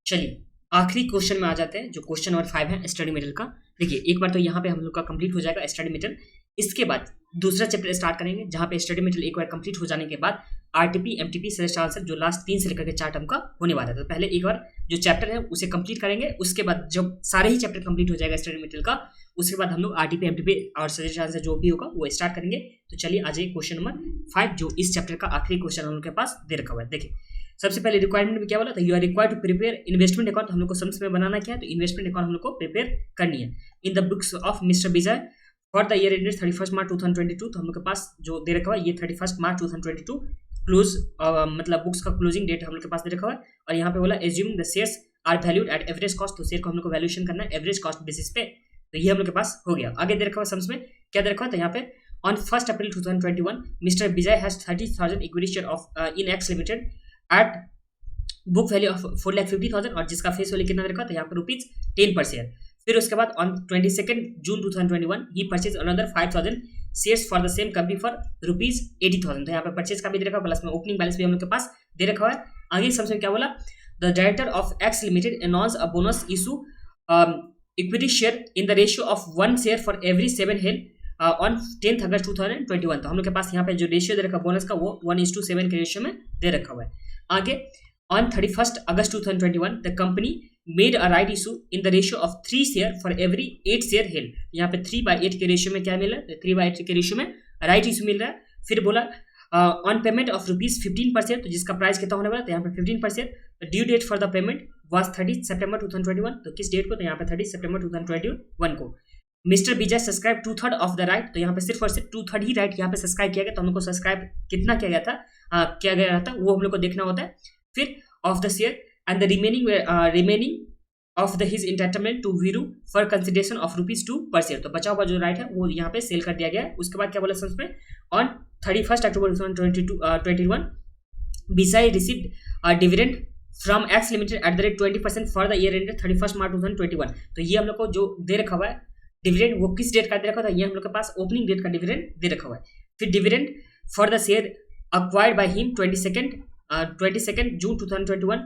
चलिए आखिरी क्वेश्चन में आ जाते हैं, जो क्वेश्चन नंबर 5 है स्टडी मटेरियल का। देखिए एक बार तो यहाँ पे हम लोग का कंप्लीट हो जाएगा स्टडी मटेरियल। इसके बाद दूसरा चैप्टर स्टार्ट करेंगे, जहाँ पे स्टडी मटेरियल एक बार कंप्लीट हो जाने के बाद आरटीपी एमटीपी सजेस्ट आंसर जो लास्ट 3 से लेकर के 4 टर्म का होने वाला है। तो पहले एक बार जो चैप्टर है उसे कंप्लीट करेंगे, उसके बाद जब सारे ही चैप्टर कंप्लीट हो जाएगा स्टडी मटेरियल का, उसके बाद हम लोग आरटीपी एमटीपी और सजेस्ट आंसर जो भी होगा वो स्टार्ट करेंगे। तो चलिए आ जाइए क्वेश्चन नंबर 5, जो इस चैप्टर का आखिरी क्वेश्चन हम लोग के पास दे रखा हुआ है। देखिए सबसे पहले रिक्वायरमेंट में क्या बोला था, you are required to prepare investment account. हम लोग को सम्स में बनाना क्या है, तो इन्वेस्टमेंट अकाउंट हम लोग को प्रिपेयर करनी है। In the books of mister Vijay for the year ended 31 मार्च 2022। तो हम लोग के पास जो दे रखा हुआ है ये 31 मार्च 2022 क्लोज, मतलब बुक्स का क्लोजिंग डेट हम लोग के पास दे रखा हुआ है। और यहाँ पे बोला assuming the shares are valued at average cost. तो शेयर को हम लोग को वैल्यूएशन करना है एवरेज कॉस्ट बेसिस पे। तो ये हम लोग के पास हो गया। आगे दे रखा हुआ सम्स में क्या दे रखा हुआ है, तो यहाँ पे on 1 April 2021 mister Vijay has 30,000 equity share of in X limited at book value of 4,50,000 और जिसका फेस वैल्यू कितना रखा था यहाँ पर ₹10 पर शेयर। फिर उसके बाद on 22 June 2021 he purchase another 5,000 shares for the same company for ₹80,000। तो यहाँ पर परचेज का भी दे रखा, प्लस में ओपनिंग बैलेंस भी हम लोग के पास दे रखा हुआ है। आगे सबसे क्या बोला, the director of x limited announce a bonus issue equity share in the ratio of 1 share for every 7 held on 10 अगस्त 2021। तो हम लोग के पास यहाँ पे जो रेशियो दे रखा बोनस का वो 1:7 के रेशियो में दे रखा हुआ है। आगे on 31st August 2021 the company made a right issue in the ratio of 3 share for every 8 share held। यहाँ पे 3/8 के रेशियो में क्या मिल रहा है, 3/8 के रेशियो में राइट इशू मिल रहा है। फिर बोला ऑन पेमेंट ऑफ ₹15%, तो जिसका प्राइस कितना होने वाला है, यहाँ पे 15%। Due date for the payment was 30 September 2021। तो किस डेट को, तो यहाँ पे 30 सितंबर 2021 को mister Vijay subscribe 2/3 of the right. तो यहाँ पे सिर्फ और सिर्फ 2/3 ही राइट यहाँ पे सब्सक्राइब किया गया। तो हम लोग को सब्सक्राइब कितना किया गया था, किया गया था वो हम लोग को देखना होता है। फिर of the share and the remaining of the his entitlement to Veeru for consideration of ₹2 per share. तो बचा हुआ जो राइट है वो यहाँ पे सेल कर दिया गया है। उसके बाद क्या बोला सर में, on 31 October 2021 Vijay received dividend from x limited at the rate 20% for the year ended 31 मार्च 2021। तो ये हम लोग को जो दे रखा हुआ है डिविडेंड वो किस डेट का दे रखा था, ये हम लोग के पास ओपनिंग डेट का डिविडेंड दे रखा हुआ है। फिर dividend for the share acquired by him 22 June 2021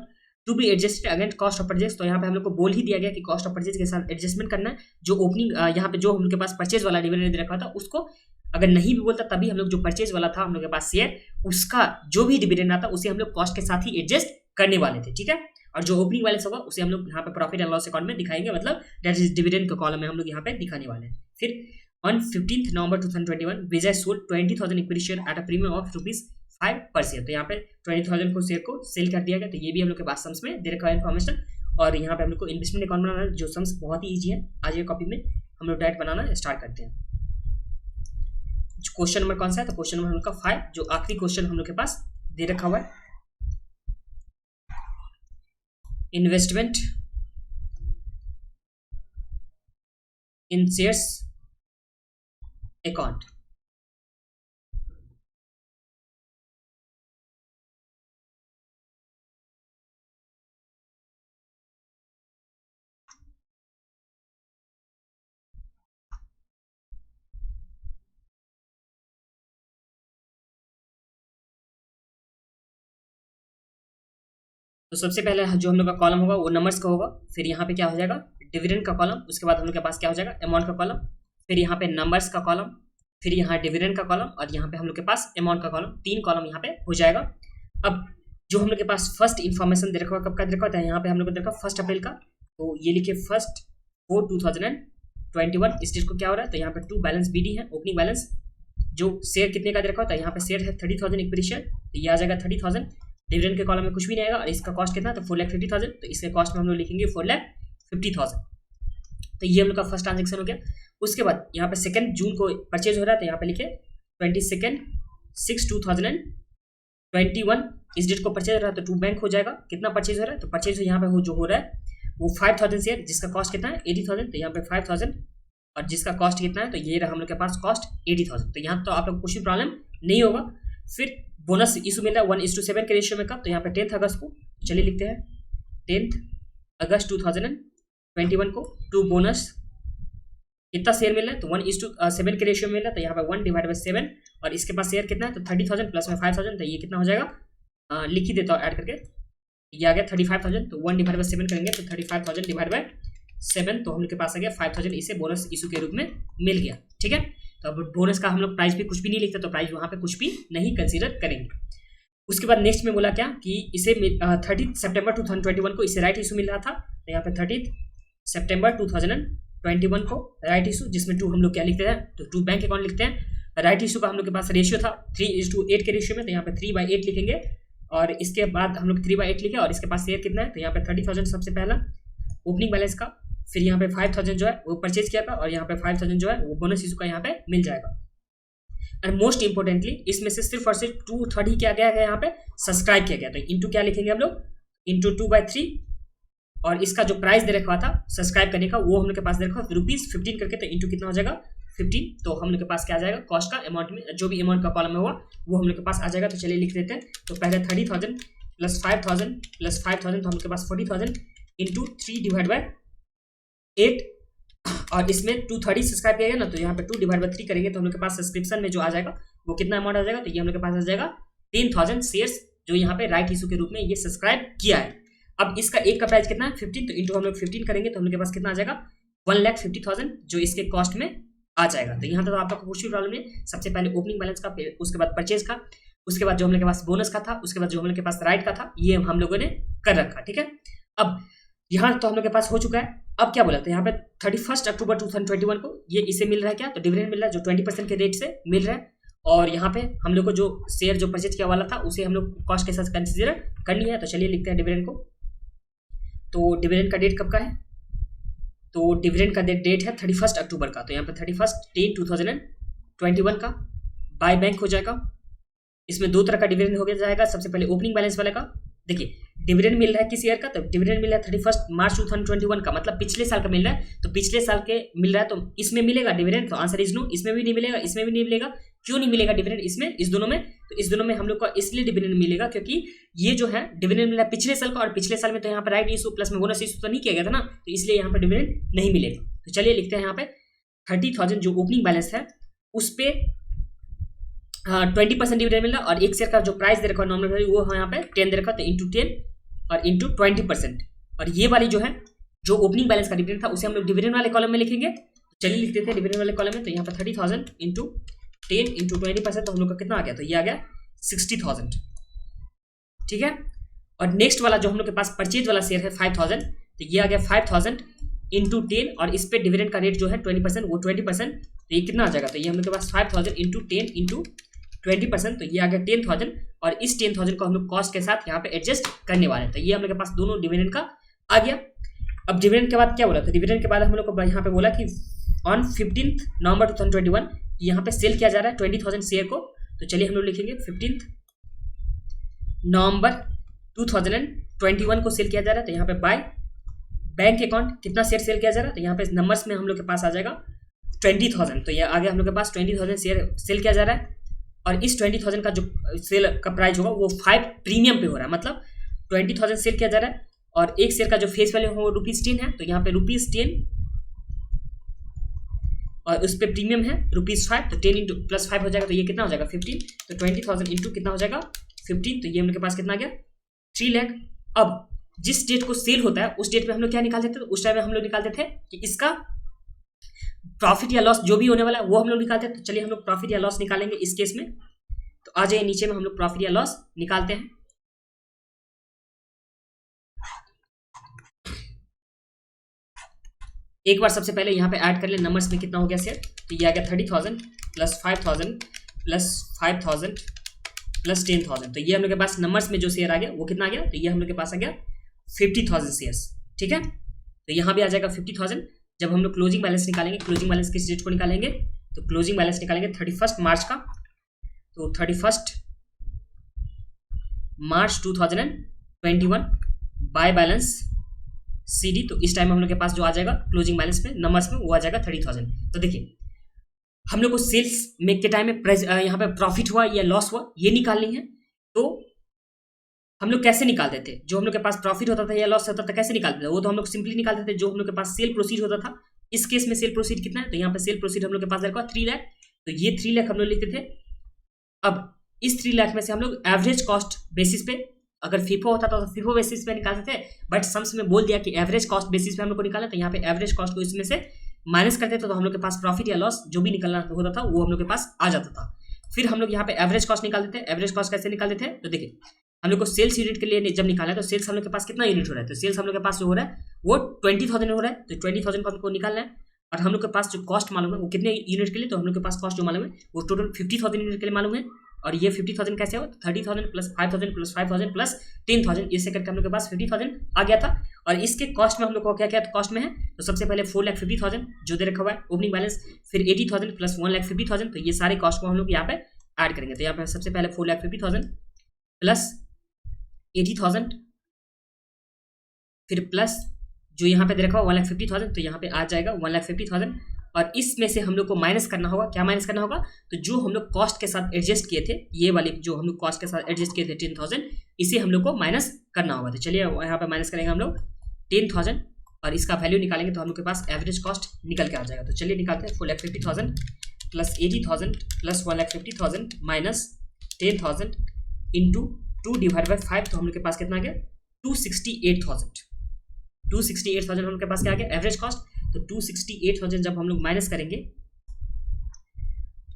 to be adjusted against cost of purchase. तो यहाँ पे हम लोग को बोल ही दिया गया कि कॉस्ट ऑफ परचेज के साथ एडजस्टमेंट करना है। जो ओपनिंग यहाँ पे जो हम लोग के पास परचेज वाला डिविडेंड दे रखा था उसको अगर नहीं भी बोलता तभी हम लोग जो परचेज वाला था हम लोग के पास शेयर, उसका जो भी डिविडेंड आता उसे हम लोग कॉस्ट के साथ ही एडजस्ट करने वाले थे, ठीक है। और जो ओपनिंग बैलेंस होगा उसे हम लोग यहाँ पे प्रॉफिट एंड लॉस अकाउंट में दिखाएंगे, मतलब दैट इज डिविडेंड के कॉलम में हम लोग यहाँ पे दिखाने वाले हैं। फिर on 15 November 2021 Vijay sold 20,000 equity share at a premium of ₹5 पर शेयर। तो यहाँ पे 20,000 को शेयर को सेल कर दिया गया। तो ये भी हम लोग के पास सम्स में दे रखा है इन्फॉर्मेशन। और यहाँ पे हम लोग को इन्वेस्टमेंट अकाउंट बनाना है, जो सम्स बहुत ही ईजी है। आज ये कॉपी में हम लोग डायरेक्ट बनाना स्टार्ट करते हैं। क्वेश्चन नंबर कौन सा है, तो क्वेश्चन नंबर हम लोग का 5, जो आखिरी क्वेश्चन हम लोग के पास दे रखा हुआ है, इन्वेस्टमेंट इन शेयर्स अकाउंट। तो सबसे पहले जो हम लोग का कॉलम होगा वो नंबर्स का होगा। फिर यहाँ पे क्या हो जाएगा, डिविडेंड का कॉलम। उसके बाद हम लोग के पास क्या हो जाएगा, अमाउंट का कॉलम। फिर यहाँ पे नंबर्स का कॉलम, फिर यहाँ डिविडेंड का कॉलम, और यहाँ पे हम लोग के पास अमाउंट का कॉलम। 3 कॉलम यहाँ पे हो जाएगा। अब जो हम लोग के पास फर्स्ट इन्फॉर्मेशन दे रखा हुआ, कब का दे रखा होता है, यहाँ पे हम लोग को दे रखा 1 अप्रैल का। तो ये लिखिए 1/4/2021। इस डेट को क्या हो रहा है, तो यहाँ पे 2 बैलेंस BD है, ओपनिंग बैलेंस। जो शेयर कितने का दे रखा होता है, यहाँ पे शेयर है 30,000 इक्विटी शेयर, तो ये आ जाएगा 30,000। डिविडेंड के कॉलम में कुछ भी नहीं आएगा। और इसका कॉस्ट कितना, तो 4,50,000। तो इसके कॉस्ट में हम लोग लिखेंगे 4,50,000। तो ये हम लोग का फर्स्ट ट्रांजेक्शन हो गया। उसके बाद यहाँ पे 2 जून को परचेज हो रहा है, तो यहाँ पे लिखे 22/6/2021। इस डेट को परचेज हो रहा है, तो 2 बैंक हो जाएगा। कितना परचेज हो रहा है, तो परचेज यहाँ पे जो हो रहा है वो 5,000 शेयर, जिसका कॉस्ट कितना है 80,000। तो यहाँ पे 5,000 और जिसका कॉस्ट कितना है, तो ये रहा हम लोग के पास कॉस्ट 80,000। तो यहाँ तो आप लोग कुछ भी प्रॉब्लम नहीं होगा। फिर बोनस इशू मिल रहा है 1:7 के रेशियो में कब, तो यहाँ पे 10 अगस्त को। चलिए लिखते हैं 10 अगस्त 2021 को टू बोनस कितना शेयर मिल रहा है, तो 1:7 के रेशियो में मिल रहा है। तो यहाँ पे 1/7 और इसके पास शेयर कितना है, तो 30,000 प्लस में 5,000। तो ये कितना हो जाएगा, लिख ही देता हूँ ऐड करके, ये आ गया 35,000, तो 1/7 करेंगे तो 35,000 डिवाइड बाय 7, तो हम लोग के पास आ गया 5,000, इसे बोनस इशू के रूप में मिल गया। ठीक है, तो अब बोनस का हम लोग प्राइस भी कुछ भी नहीं लिखते, तो प्राइस वहाँ पे कुछ भी नहीं कंसीडर करेंगे। उसके बाद नेक्स्ट में बोला क्या कि इसे 30 सितंबर 2021 को इसे राइट इशू मिल रहा था, तो यहाँ पे 30 सितंबर 2021 को राइट इशू, जिसमें 2 हम लोग क्या लिखते हैं, तो 2 बैंक अकाउंट लिखते हैं। राइट इशू का हम लोग के पास रेशियो था 3:8 के रेशियो में, तो यहाँ पे 3/8 लिखेंगे, और इसके बाद हम लोग 3/8 लिखे, और इसके पास शेयर कितना है, तो यहाँ पे 30,000 सबसे पहला ओपनिंग बैलेंस का, फिर यहाँ पे 5,000 जो है वो परचेज किया था, और यहाँ पे 5,000 जो है वो बोनस इशू का यहाँ पे मिल जाएगा। एंड मोस्ट इंपोर्टेंटली इसमें से सिर्फ और सिर्फ 2/3 ही क्या गया है, यहाँ पे सब्सक्राइब किया गया, तो इंटू क्या लिखेंगे हम लोग, इंटू 2/3, और इसका जो प्राइस दे रखा था सब्सक्राइब करने का वो हम लोग के पास दे रखा ₹15 करके, तो इंटू कितना हो जाएगा 15, तो हम लोग के पास क्या आ जाएगा, कॉस्ट का अमाउंट में जो भी अमाउंट का कॉलम में हुआ वो हम लोग के पास आ जाएगा। तो चलिए लिख देते हैं, तो पहले 30,000 प्लस 5,000 प्लस 5,000, तो हम लोग के पास 40,000 इंटू 3/8, और इसमें 2/3 सब्सक्राइब किया गया ना, तो यहाँ पे 2/3 करेंगे, तो हम लोग के पास सब्सक्रिप्शन में जो आ जाएगा वो कितना अमाउंट आ जाएगा, तो ये हम लोग के पास आ जाएगा 10,000 शेयर्स, जो यहाँ पे राइट इशू के रूप में ये सब्सक्राइब किया है। अब इसका एक का प्राइस कितना है 15, तो इंटू हम लोग 15 करेंगे, तो हम लोग के पास कितना आ जाएगा 1,50,000, जो इसके कॉस्ट में आ जाएगा। तो यहाँ तक तो आपका कुछ भी प्रॉब्लम नहीं, सबसे पहले ओपनिंग बैलेंस का, उसके बाद परचेज का, उसके बाद जो हम लोग के पास बोनस का था, उसके बाद जो हम लोग के पास राइट का था, ये हम लोगों ने कर रखा। ठीक है, अब यहाँ तो हम लोग के पास हो चुका है। अब क्या बोला था यहाँ पे 31 अक्टूबर 2021 को ये इसे मिल रहा है क्या, तो डिविडेंड मिल रहा है जो 20% के रेट से मिल रहा है, और यहाँ पे हम लोग को जो शेयर जो परचेज किया वाला था उसे हम लोग कॉस्ट के साथ कंसीडर करनी है। तो चलिए लिखते हैं डिविडेंड को। तो डिविडेंड का डेट कब का है, तो डिविडेंड का डेट है 31 अक्टूबर का, तो यहाँ पे 31/10/2021 का बाय बैंक हो जाएगा। इसमें 2 तरह का डिविडेंड हो जाएगा। सबसे पहले ओपनिंग बैलेंस वाले का, देखिए डिविडेंड मिल रहा है किस ईयर का, तो डिविडेंड मिल रहा है 31 मार्च 2021 का, मतलब पिछले साल का मिल रहा है, तो पिछले साल के मिल रहा है, तो इसमें मिलेगा डिविडेंड, तो आंसर इज नो। इसमें भी नहीं मिलेगा, इसमें भी नहीं मिलेगा, क्यों नहीं मिलेगा डिविडेंड इसमें, इस दोनों में, तो इस दोनों में हम लोग को इसलिए डिविडेंड मिलेगा क्योंकि ये जो है डिविडेंड मिला पिछले साल का, और पिछले साल में तो यहाँ पर राइट इशू प्लस में बोनस इशू तो नहीं किया गया था ना, तो इसलिए यहाँ पर डिविडेंड नहीं मिलेगा। तो चलिए लिखते हैं यहाँ पे 30,000 जो ओपनिंग बैलेंस है उस पे 20% डिविडेंड मिल रहा है, और एक शेयर का जो प्राइस दे रखा है नॉमिनल वो यहाँ पे 10 दे रखा है, तो इंटू 10 और इंटू 20%, और ये वाली जो है जो ओपनिंग बैलेंस का डिविडेंड था उसे हम लोग डिविडेंड वाले कॉलम में लिखेंगे। तो चलिए लिख देते हैं डिविडेंड वाले कॉलम में, तो यहाँ पर 30,000 इंटू 10 इंटू 20%, तो हम लोग का कितना आ गया, तो ये आ गया 60,000। ठीक है, और नेक्स्ट वाला जो हम लोग के पास परचेज वाला शेयर है 5,000, तो ये आ गया 5,000 इंटू 10, और इस पे डिविडेंड का रेट जो है 20%, वो 20%, तो ये कितना आ जाएगा, तो ये हम लोग के पास 5,000 इंटू 10 इंटू 20%, तो ये आ गया 10,000, और इस 10,000 को हम लोग कॉस्ट के साथ यहाँ पे एडजस्ट करने वाले हैं। तो ये हम लोग के पास दोनों डिविडेंड का आ गया। अब डिविडेंड के बाद क्या बोला, तो डिविडेंड के बाद हम लोग को यहाँ पे बोला कि ऑन 15 नवंबर 2021 यहाँ पे सेल किया जा रहा है 20,000 शेयर को। तो चलिए हम लोग लिखेंगे 15 नवंबर 2021 को सेल किया जा रहा है, तो यहाँ पे बाय बैंक अकाउंट कितना शेयर सेल किया जा रहा है, तो यहाँ पे नंबर्स में हम लोग के पास आ जाएगा 20,000, तो ये आगे हम लोग के पास 20,000 शेयर सेल किया जा रहा है, और इस 20,000 का जो सेल का प्राइस होगा वो 5 प्रीमियम पे हो रहा है, मतलब 20,000 सेल किया जा रहा है, और एक शेयर का जो फेस वैल्यू हो ₹10 है, तो यहाँ पे ₹10 और उस पर प्रीमियम है ₹5, तो 10 इंटू प्लस 5 हो जाएगा, तो ये कितना हो जाएगा 15, तो 20,000 इंटू कितना हो जाएगा 15, तो ये हम लोग के पास कितना आ गया 3 लाख। अब जिस डेट को सेल होता है उस डेट पे हम लोग क्या निकालते थे, उस टाइम में हम लोग निकालते थे कि इसका प्रॉफिट या लॉस जो भी होने वाला है वो हम लोग निकालते हैं। तो चलिए हम लोग प्रॉफिट या लॉस निकालेंगे इस केस में, तो आ जाइए नीचे में हम लोग प्रॉफिट या लॉस निकालते हैं। एक बार सबसे पहले यहाँ पे ऐड कर ले नंबर्स में कितना हो गया शेयर, तो ये आ गया 30,000 प्लस 5,000 प्लस 5,000 प्लस 10,000, तो ये हम लोग के पास नंबर्स में जो शेयर आ गया वो कितना आ गया, तो ये हम लोग के पास आ गया 50,000 शेयर्स। ठीक है, तो यहाँ भी आ जाएगा 50,000। जब हम लोग क्लोजिंग बैलेंस निकालेंगे, क्लोजिंग बैलेंस किस डेट को निकालेंगे, तो क्लोजिंग बैलेंस निकालेंगे 31 मार्च का, तो 31 मार्च 2021 बाय बैलेंस CD, तो इस टाइम हम लोग के पास जो आ जाएगा क्लोजिंग बैलेंस में नंबर्स में वो आ जाएगा 30,000। तो देखिए हम लोग को सेल्स में के टाइम में यहाँ पे प्रॉफिट हुआ या लॉस हुआ ये निकालनी है, तो हम लोग कैसे निकालते थे, जो हम लोग के पास प्रॉफिट होता था या लॉस होता था कैसे निकालते थे, वो तो हम लोग सिंपली निकालते थे जो हम लोग के पास सेल प्रोसीड होता था। इस केस में सेल प्रोसीड कितना है, तो यहाँ पे सेल प्रोसीड हम लोग के पास रखा 3 लाख, तो ये 3 लाख हम लोग लिखते थे। अब इस 3 लाख में से हम लोग एवरेज कॉस्ट बेसिस पे अगर फीफो होता तो फीफो बेसिस पे निकालते थे, बट सम्स में बोल दिया कि एवरेज कॉस्ट बेसिस पे हम लोग को निकालना, तो यहाँ पे एवरेज कॉस्ट को इसमें से माइनस करते थे तो हम लोग के पास प्रॉफिट या लॉस जो भी निकलना होता था वो हम लोग के पास आ जाता था। फिर हम लोग यहाँ पे एवरेज कॉस्ट निकालते थे। एवरेज कॉस्ट कैसे निकालते थे, तो देखिए हम लोग को सेल्स यूनिट के लिए जब निकाला है तो सेल्स हम लोग के पास कितना यूनिट हो रहा है, तो सेल्स हम लोग के पास जो हो रहा है वो 20,000 हो रहा है, तो 20,000 को हमको निकालना है। और हम लोग के पास जो कॉस्ट मालूम है वो कितने यूनिट के लिए, तो हम लोग के पास कॉस्ट जो मालूम है वो टोटल 50,000 यूनिट के लिए मालूम है। और ये 50,000 कैसे हो, 30,000 प्लस 5,000 प्लस 5,000 प्लस 10,000, इससे करके हम लोग के पास 50,000 आ गया था। और इसके कॉस्ट में हम लोग को क्या क्या कॉस्ट में है, तो सबसे पहले 4,50,000 जो दे रखा हुआ है ओपनिंग बैलेंस, फिर 80,000 प्लस 1,50,000, तो ये सारे कॉस्ट को हम लोग यहाँ पे ऐड करेंगे। तो यहाँ पे सबसे पहले 4,50,000 प्लस 80,000 फिर प्लस जो यहाँ पे दे रखा हुआ 1,50,000, तो यहाँ पे आ जाएगा 1,50,000। और इसमें से हम लोग को माइनस करना होगा, क्या माइनस करना होगा, तो जो हम लोग कॉस्ट के साथ एडजस्ट किए थे, ये वाले जो हम लोग कॉस्ट के साथ एडजस्ट किए थे 10,000, इसे हम लोग को माइनस करना होगा। तो चलिए यहाँ पे माइनस करेंगे हम लोग 10,000 और इसका वैल्यू निकालेंगे तो हम लोग के पास एवरेज कॉस्ट निकल के आ जाएगा। तो चलिए निकालते हैं 4,50,000 plus 80,000 plus 1,50,000 minus 10,000 into 2 divide by 5, तो हम लोग के पास कितना आ गया 268,000। 268,000 हम लोग के पास क्या आ गया एवरेज कॉस्ट। तो 268,000 जब हम लोग माइनस करेंगे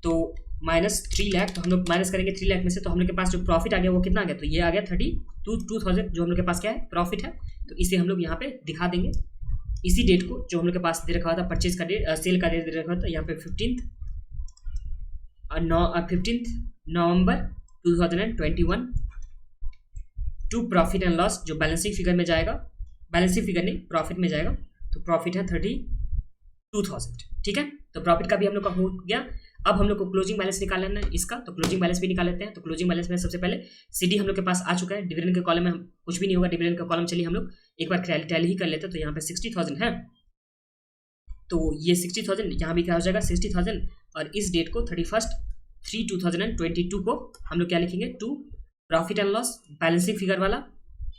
तो माइनस 3 लाख, तो हम लोग माइनस करेंगे 3 लाख में से, तो हम लोग के पास जो प्रॉफिट आ गया वो कितना आ गया, तो ये आ गया 32,000 जो हम लोग के पास क्या है प्रॉफिट है। तो इसे हम लोग यहाँ पे दिखा देंगे इसी डेट को जो हम लोग के पास दे रखा था परचेज का डेट, सेल का डेट दे रखा था यहाँ पे 15 नवंबर 2021 टू प्रॉफिट एंड लॉस जो बैलेंसिंग फिगर में जाएगा, बैलेंसिंग फिगर नहीं प्रॉफिट में जाएगा, तो प्रॉफिट है 32,000। ठीक है, तो प्रॉफिट का भी हम लोग का हो गया। अब हम लोग को क्लोजिंग बैलेंस निकालना है इसका, तो क्लोजिंग बैलेंस भी निकाल लेते हैं। तो क्लोजिंग बैलेंस में सबसे पहले सीडी हम लोग के पास आ चुका है, डिविडेंड के कॉलम में कुछ भी नहीं होगा, डिविडेंड का कॉलम चलिए हम लोग एक बार टैली ही कर लेते हैं। तो यहाँ पे 60,000 है, तो ये 60,000 यहाँ भी क्या हो जाएगा 60,000, और इस डेट को 31/3/2022 को हम लोग क्या लिखेंगे to profit and loss balancing figure वाला,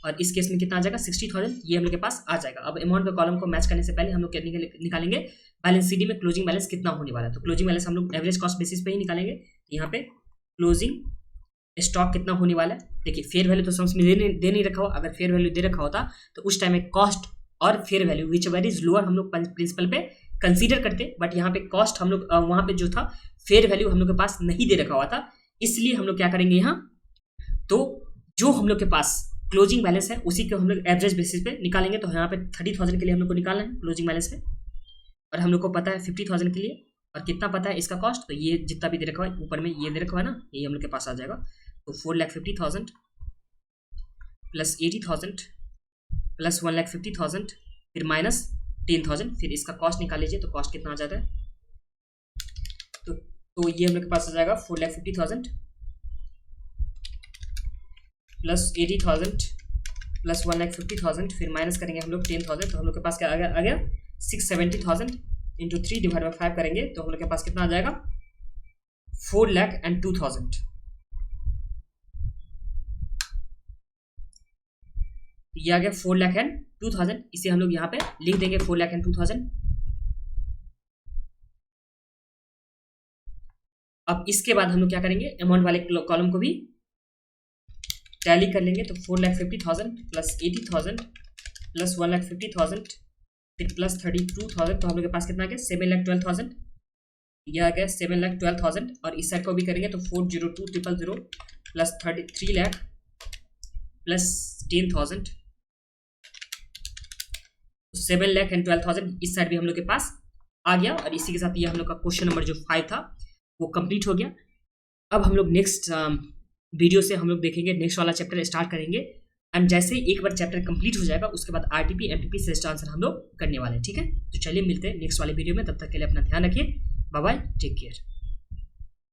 और इस केस में कितना आ जाएगा 60,000, ये हम लोग के पास आ जाएगा। अब अमाउंट के कॉलम को मैच करने से पहले हम लोग क्या निकालेंगे बैलेंस सीडी में क्लोजिंग बैलेंस कितना होने वाला है। तो क्लोजिंग बैलेंस हम लोग एवरेज कॉस्ट बेसिस पे ही निकालेंगे। यहाँ पे क्लोजिंग स्टॉक कितना होने वाला है, देखिए फेयर वैल्यू तो समझ में दे नहीं रखा हुआ, अगर फेयर वैल्यू दे रखा होता तो उस टाइम में कॉस्ट और fair value which ever is lower हम लोग प्रिंसिपल पे कंसीडर करते, बट यहाँ पे कॉस्ट हम लोग वहाँ पे जो था फेयर वैल्यू हम लोग के पास नहीं दे रखा हुआ था, इसलिए हम लोग क्या करेंगे यहाँ, तो जो हम लोग के पास क्लोजिंग बैलेंस है उसी को हम लोग एवरेज बेसिस पे निकालेंगे। तो यहाँ पे 30,000 के लिए हम लोग को निकालना है क्लोजिंग बैलेंस में, और हम लोग को पता है 50,000 के लिए, और कितना पता है इसका कॉस्ट, तो ये जितना भी दे रखा है ऊपर में ये दे रखा है ना, ये हम लोग के पास आ जाएगा। तो 4,50,000 प्लस 80,000 प्लस 1,50,000 फिर माइनस 10,000, फिर इसका कॉस्ट निकाल लीजिए, तो कॉस्ट कितना आ जाता है, तो ये हम लोग के पास आ जाएगा 4,50,000 प्लस 80,000 प्लस 1,50,000 फिर माइनस करेंगे हम लोग 10,000, तो हम लोग के पास क्या आ गया 670,000 इंटू 3 डिवाइड बाई 5 करेंगे तो हम लोग के पास कितना आ जाएगा 4,02,000। ये आ गया 4,02,000, इसे हम लोग यहाँ पे लिख देंगे 4,02,000। अब इसके बाद हम लोग क्या करेंगे अमाउंट वाले कॉलम को भी टैली कर लेंगे। तो 4,50,000 प्लस 80,000 प्लस 1,50,000 फिर प्लस 32,000, तो हम लोग के पास कितना आ गया 7,12,000, यह आ गया 7,12,000। और इस साइड को भी करेंगे तो 4,02,000 प्लस 3 लाख प्लस 10,000, 7,12,000 इस साइड भी हम लोग के पास आ गया। और इसी के साथ ये हम लोग का क्वेश्चन नंबर जो 5 था वो कंप्लीट हो गया। अब हम लोग नेक्स्ट वीडियो से हम लोग देखेंगे नेक्स्ट वाला चैप्टर स्टार्ट करेंगे, एंड जैसे ही एक बार चैप्टर कंप्लीट हो जाएगा उसके बाद आरटीपी एमटीपी सेस्ट आंसर हम लोग करने वाले हैं। ठीक है, तो चलिए मिलते हैं नेक्स्ट वाले वीडियो में, तब तक के लिए अपना ध्यान रखिए, बाय बाय, टेक केयर।